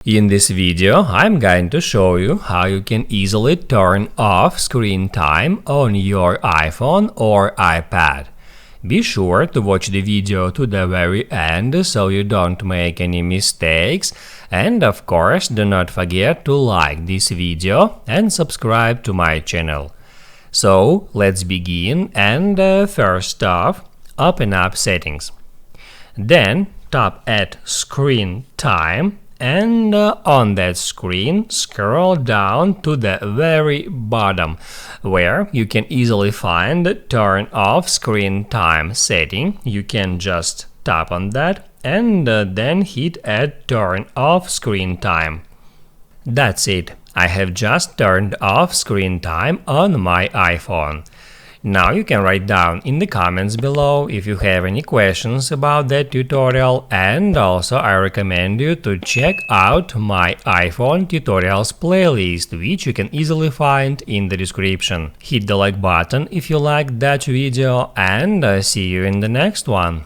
In this video, I'm going to show you how you can easily turn off screen time on your iPhone or iPad. Be sure to watch the video to the very end so you don't make any mistakes, and of course do not forget to like this video and subscribe to my channel. So let's begin, and first off, open up Settings. Then tap at Screen Time. And on that screen, scroll down to the very bottom, where you can easily find the Turn Off Screen Time setting. You can just tap on that and then hit Add Turn Off Screen Time. That's it. I have just turned off screen time on my iPhone. Now you can write down in the comments below if you have any questions about that tutorial, and also I recommend you to check out my iPhone tutorials playlist, which you can easily find in the description. Hit the like button if you liked that video, and see you in the next one.